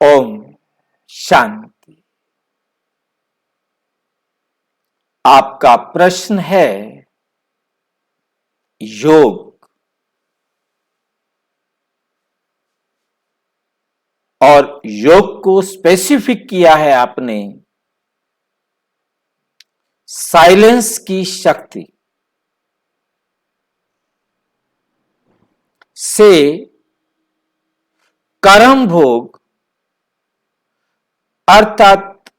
ओम शांति। आपका प्रश्न है योग और योग को स्पेसिफिक किया है आपने साइलेंस की शक्ति से कर्म भोग अर्थात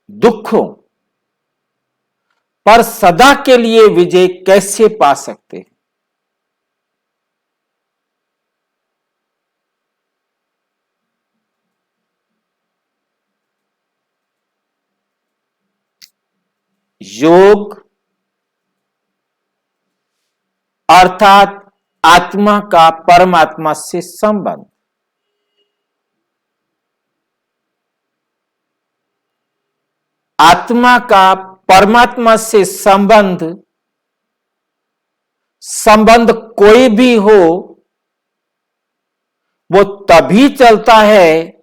दुखों पर सदा के लिए विजय कैसे पा सकते हैं। योग अर्थात आत्मा का परमात्मा से संबंध। आत्मा का परमात्मा से संबंध कोई भी हो वो तभी चलता है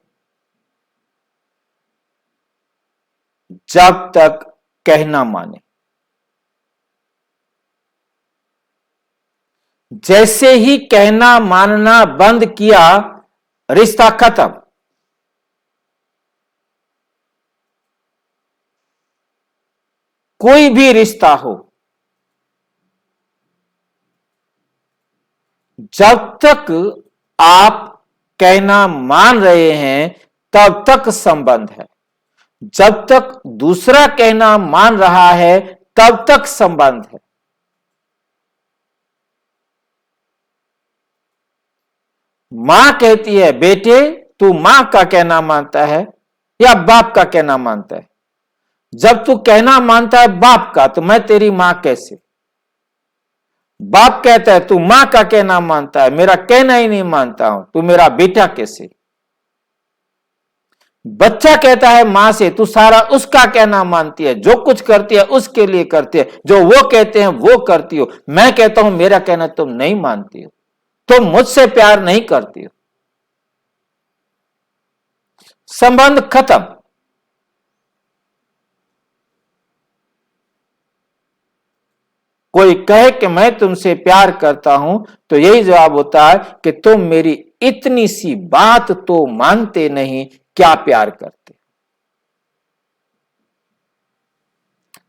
जब तक कहना माने। जैसे ही कहना मानना बंद किया रिश्ता खत्म। कोई भी रिश्ता हो जब तक आप कहना मान रहे हैं तब तक संबंध है, जब तक दूसरा कहना मान रहा है तब तक संबंध है। मां कहती है बेटे तू मां का कहना मानता है या बाप का कहना मानता है। जब तू कहना मानता है बाप का तो मैं तेरी मां कैसे। बाप कहता है तू मां का कहना मानता है, मेरा कहना ही नहीं मानता हूं, तू मेरा बेटा कैसे। बच्चा कहता है मां से तू सारा उसका कहना मानती है, जो कुछ करती है उसके लिए करती है, जो वो कहते हैं वो करती हो। मैं कहता हूं मेरा कहना तुम नहीं मानती हो, तुम मुझसे प्यार नहीं करती हो। संबंध खत्म। कोई कहे कि मैं तुमसे प्यार करता हूं तो यही जवाब होता है कि तुम मेरी इतनी सी बात तो मानते नहीं, क्या प्यार करते।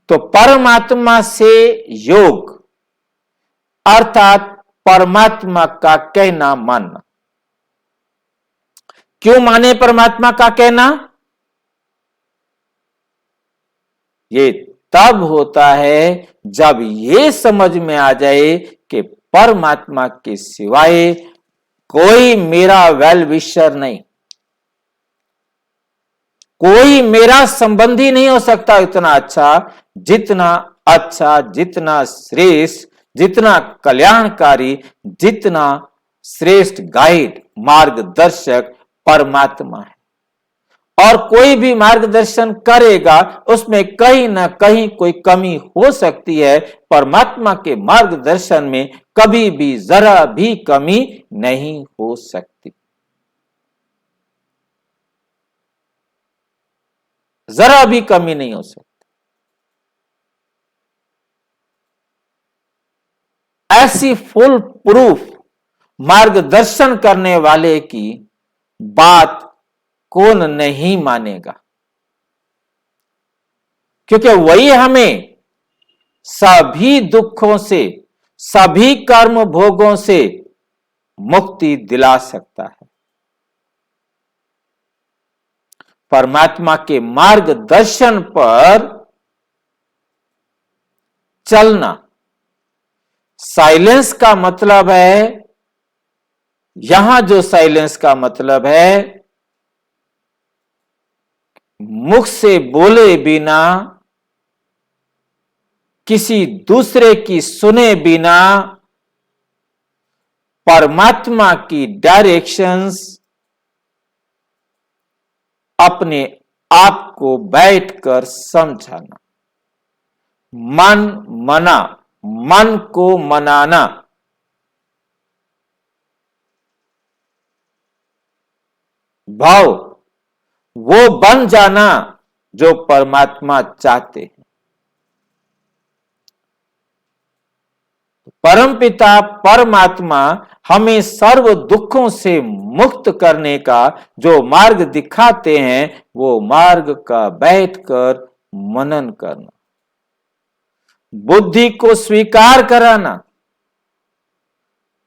तो परमात्मा से योग अर्थात परमात्मा का कहना मानना। क्यों माने परमात्मा का कहना। ये तब होता है जब ये समझ में आ जाए कि परमात्मा के सिवाय कोई मेरा वेल विशर नहीं, कोई मेरा संबंधी नहीं हो सकता इतना अच्छा, जितना श्रेष्ठ, जितना कल्याणकारी, जितना श्रेष्ठ गाइड मार्गदर्शक परमात्मा है। और कोई भी मार्गदर्शन करेगा उसमें कहीं ना कहीं कोई कमी हो सकती है। परमात्मा के मार्गदर्शन में कभी भी जरा भी कमी नहीं हो सकती, जरा भी कमी नहीं हो सकती। ऐसी फुल प्रूफ मार्गदर्शन करने वाले की बात कौन नहीं मानेगा, क्योंकि वही हमें सभी दुखों से, सभी कर्म भोगों से मुक्ति दिला सकता है। परमात्मा के मार्गदर्शन पर चलना। साइलेंस का मतलब है, यहां जो साइलेंस का मतलब है, मुख से बोले बिना, किसी दूसरे की सुने बिना परमात्मा की डायरेक्शंस अपने आप को बैठकर समझाना। मन को मनाना। भाव वो बन जाना जो परमात्मा चाहते हैं। परमपिता परमात्मा हमें सर्व दुखों से मुक्त करने का जो मार्ग दिखाते हैं, वो मार्ग का बैठकर मनन करना, बुद्धि को स्वीकार कराना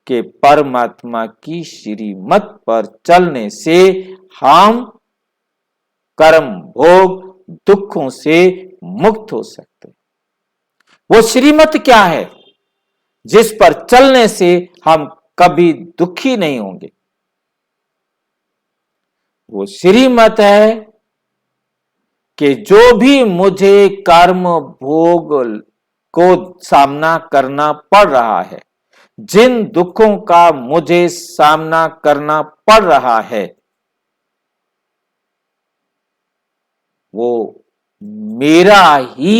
कि परमात्मा की श्रीमत पर चलने से हम कर्म भोग दुखों से मुक्त हो सकते हैं। वो श्रीमत क्या है जिस पर चलने से हम कभी दुखी नहीं होंगे? वो श्रीमत है कि जो भी मुझे कर्म भोग को सामना करना पड़ रहा है, जिन दुखों का मुझे सामना करना पड़ रहा है, वो मेरा ही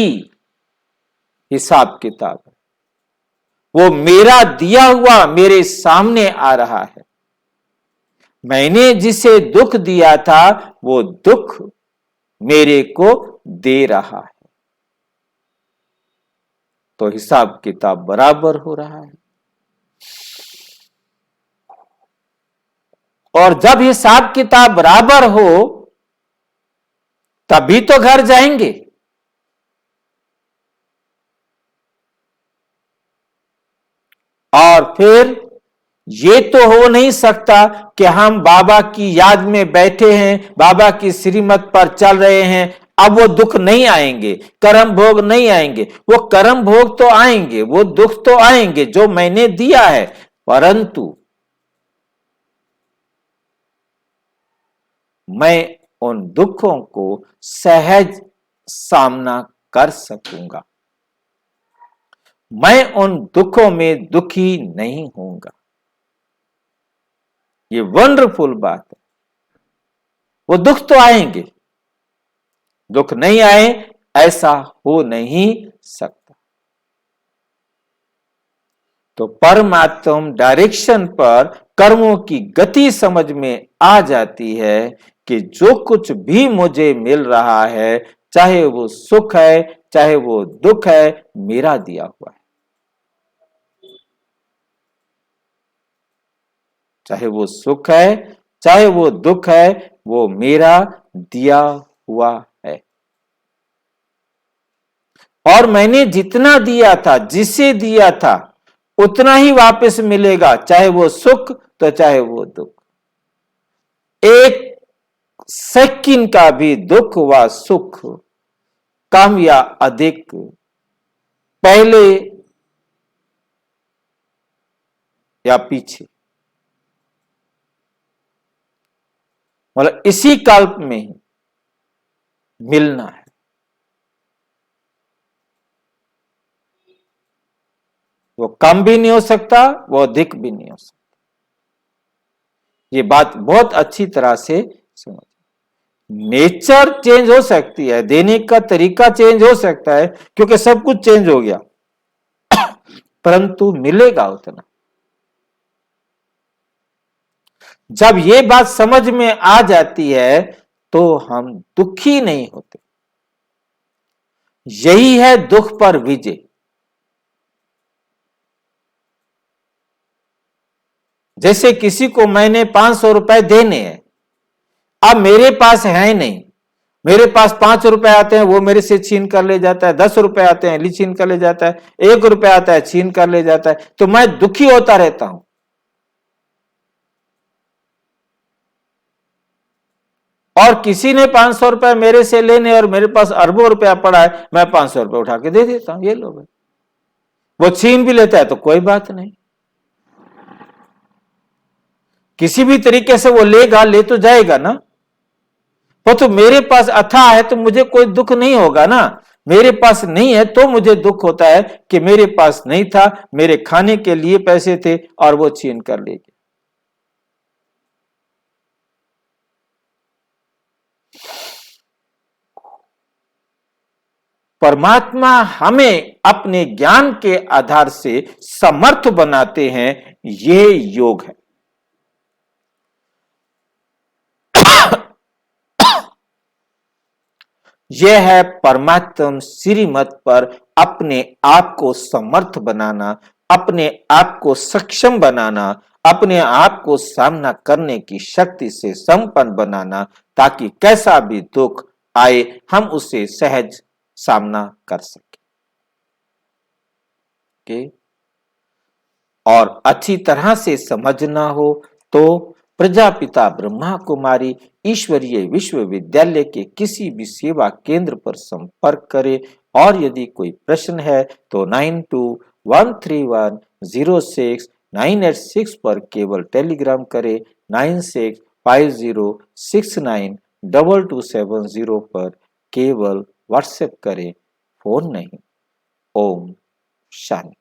हिसाब किताब है। वो मेरा दिया हुआ मेरे सामने आ रहा है। मैंने जिसे दुख दिया था वो दुख मेरे को दे रहा है, तो हिसाब किताब बराबर हो रहा है। और जब हिसाब किताब बराबर हो तभी तो घर जाएंगे। और फिर ये तो हो नहीं सकता कि हम बाबा की याद में बैठे हैं, बाबा की श्रीमत पर चल रहे हैं, अब वो दुख नहीं आएंगे, कर्म भोग नहीं आएंगे। वो कर्म भोग तो आएंगे, वो दुख तो आएंगे जो मैंने दिया है, परंतु मैं उन दुखों को सहज सामना कर सकूंगा। मैं उन दुखों में दुखी नहीं होऊंगा। ये वंडरफुल बात है। वो दुख तो आएंगे, दुख नहीं आए ऐसा हो नहीं सकता। तो परमात्म डायरेक्शन पर कर्मों की गति समझ में आ जाती है कि जो कुछ भी मुझे मिल रहा है, चाहे वो सुख है चाहे वो दुख है, मेरा दिया हुआ है। चाहे वो सुख है चाहे वो दुख है, वो मेरा दिया हुआ है। और मैंने जितना दिया था, जिसे दिया था, उतना ही वापस मिलेगा, चाहे वो सुख तो चाहे वो दुख। एक सेकंड का भी दुख व सुख कम या अधिक पहले या पीछे, मतलब इसी कल्प में ही मिलना है। वो कम भी नहीं हो सकता, वो अधिक भी नहीं हो सकता। ये बात बहुत अच्छी तरह से समझ। नेचर चेंज हो सकती है, देने का तरीका चेंज हो सकता है, क्योंकि सब कुछ चेंज हो गया, परंतु मिलेगा उतना। जब ये बात समझ में आ जाती है तो हम दुखी नहीं होते। यही है दुख पर विजय। जैसे किसी को मैंने 500 रुपए देने हैं, अब मेरे पास है नहीं, मेरे पास 5 रुपए आते हैं, वो मेरे से छीन कर ले जाता है, 10 रुपए आते हैं छीन कर ले जाता है, 1 रुपया आता है छीन कर ले जाता है, तो मैं दुखी होता रहता हूं। और किसी ने 500 रुपए मेरे से लेने और मेरे पास अरबों रुपया पड़ा है, मैं 500 रुपए उठा के दे देता हूं, ये लो भाई। वो छीन भी लेता है तो कोई बात नहीं, किसी भी तरीके से वो लेगा, ले तो जाएगा ना। वो तो मेरे पास अथाह है तो मुझे कोई दुख नहीं होगा ना। मेरे पास नहीं है तो मुझे दुख होता है कि मेरे पास नहीं था, मेरे खाने के लिए पैसे थे और वो छीन कर ले गए। परमात्मा हमें अपने ज्ञान के आधार से समर्थ बनाते हैं, यह योग है। यह है परमात्म श्रीमत पर अपने आप को समर्थ बनाना, अपने आप को सक्षम बनाना, अपने आप को सामना करने की शक्ति से संपन्न बनाना, ताकि कैसा भी दुख आए हम उसे सहज सामना कर सके। और अच्छी तरह से समझना हो तो प्रजापिता ब्रह्मा कुमारी ईश्वरीय विश्वविद्यालय के किसी भी सेवा केंद्र पर संपर्क करें, और यदि कोई प्रश्न है तो 9213106986 पर केवल टेलीग्राम करें, 9650692270 पर केवल व्हाट्सएप करें, फोन नहीं। ओम शांति।